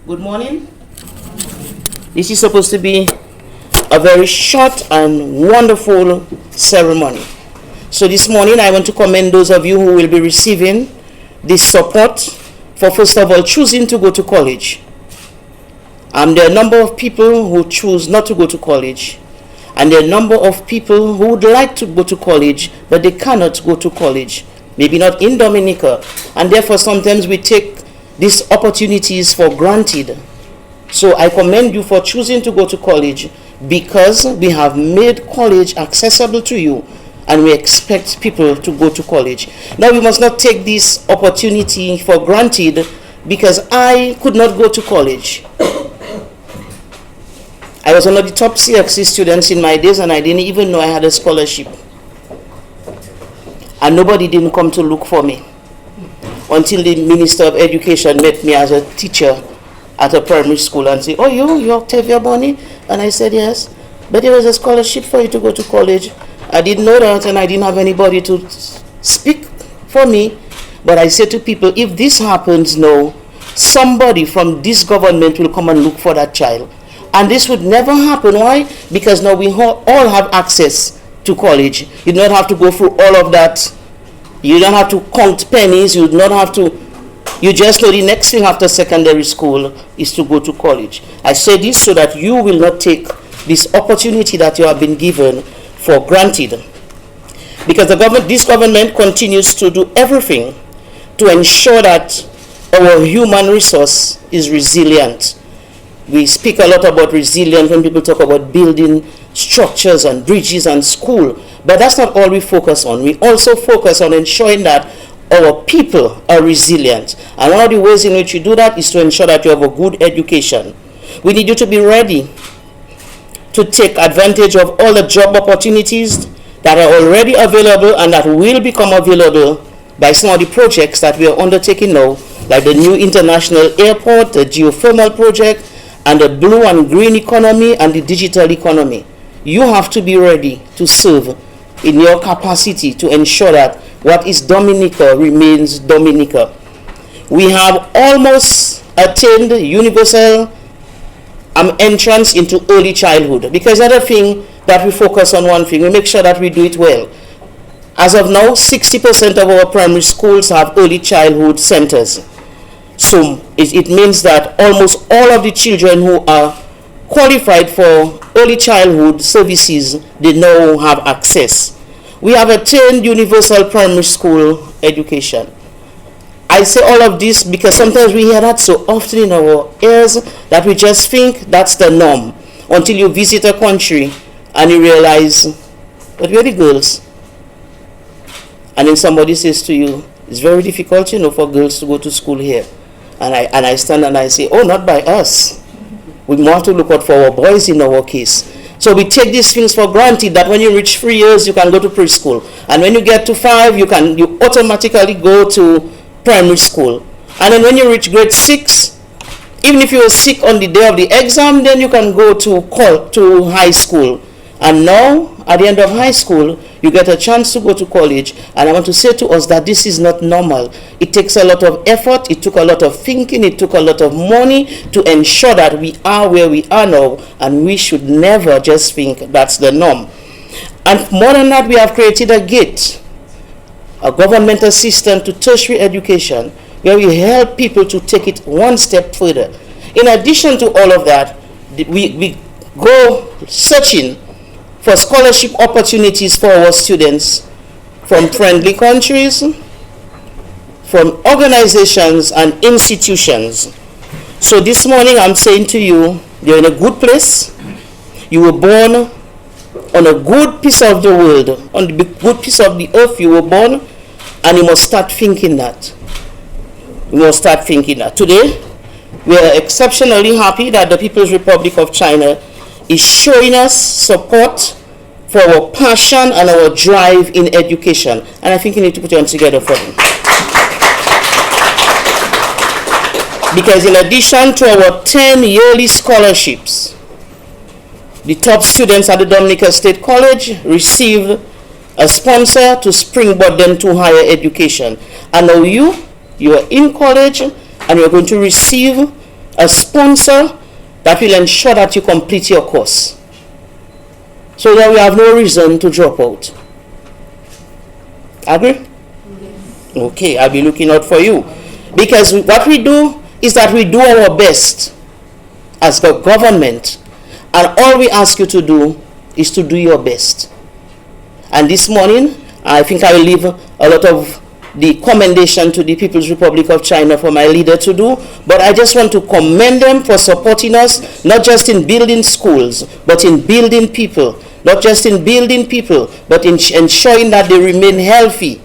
Good morning. This is supposed to be a very short and wonderful ceremony. So this morning I want to commend those of you who will be receiving this support for, first of all, choosing to go to college. There are a number of people who choose not to go to college, and there are a number of people who would like to go to college but they cannot go to college, maybe not in Dominica, and therefore sometimes we take these opportunities for granted. So I commend you for choosing to go to college, because we have made college accessible to you and we expect people to go to college. Now, we must not take this opportunity for granted, because I could not go to college. I was one of the top CFC students in my days, and I didn't even know I had a scholarship. And nobody didn't come to look for me until the Minister of Education met me as a teacher at a primary school and said, "Oh, you're Octavia Bonnie?" And I said, "Yes, but there was a scholarship for you to go to college." I didn't know that, and I didn't have anybody to speak for me. But I said to people, if this happens now, somebody from this government will come and look for that child. And this would never happen. Why? Because now we all have access to college. You don't have to go through all of that. You don't have to count pennies. You don't have to. You just know the next thing after secondary school is to go to college. I say this so that you will not take this opportunity that you have been given for granted. Because this government continues to do everything to ensure that our human resource is resilient. We speak a lot about resilience when people talk about building structures and bridges and school, but that's not all we focus on. We also focus on ensuring that our people are resilient. And one of the ways in which you do that is to ensure that you have a good education. We need you to be ready to take advantage of all the job opportunities that are already available and that will become available by some of the projects that we are undertaking now, like the new international airport, the geothermal project, and the blue and green economy and the digital economy. You have to be ready to serve in your capacity to ensure that what is Dominica remains Dominica. We have almost attained universal entrance into early childhood, because the other thing that we focus on, one thing, we make sure that we do it well. As of now, 60% of our primary schools have early childhood centers. So it means that almost all of the children who are qualified for early childhood services, they now have access. We have attained universal primary school education. I say all of this because sometimes we hear that so often in our ears that we just think that's the norm, until you visit a country and you realize, but we're the girls. And then somebody says to you, it's very difficult, for girls to go to school here. And I stand and I say, oh, not by us. We want to look out for our boys in our case. So we take these things for granted, that when you reach 3 years, you can go to preschool. And when you get to 5, you automatically go to primary school. And then when you reach grade 6, even if you were sick on the day of the exam, then you can go to high school. And now, at the end of high school, you get a chance to go to college. And I want to say to us that this is not normal. It takes a lot of effort. It took a lot of thinking. It took a lot of money to ensure that we are where we are now. And we should never just think that's the norm. And more than that, we have created a GATE, a government assistance to tertiary education, where we help people to take it one step further. In addition to all of that, we go searching for scholarship opportunities for our students from friendly countries, from organizations and institutions. So this morning I'm saying to you, you're in a good place. You were born on a good piece of the world, on the good piece of the earth you were born, and you must start thinking that. You must start thinking that. Today, we are exceptionally happy that the People's Republic of China is showing us support for our passion and our drive in education. And I think you need to put your hands together for them. Because in addition to our 10 yearly scholarships, the top students at the Dominica State College received a sponsor to springboard them to higher education. And now you are in college and you're going to receive a sponsor that will ensure that you complete your course, so that we have no reason to drop out. Agree? Okay, I'll be looking out for you. Because what we do is that we do our best as the government, and all we ask you to do is to do your best. And this morning, I think I will leave a lot of the commendation to the People's Republic of China for my leader to do, but I just want to commend them for supporting us, not just in building schools, but in building people. Not just in building people, but in ensuring that they remain healthy.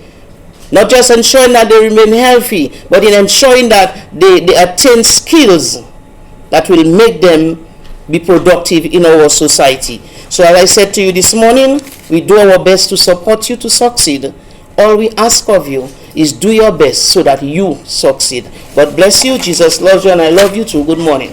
Not just ensuring that they remain healthy, but in ensuring that they attain skills that will make them be productive in our society. So as I said to you this morning, we do our best to support you to succeed. All we ask of you is do your best so that you succeed. God bless you. Jesus loves you, and I love you too. Good morning.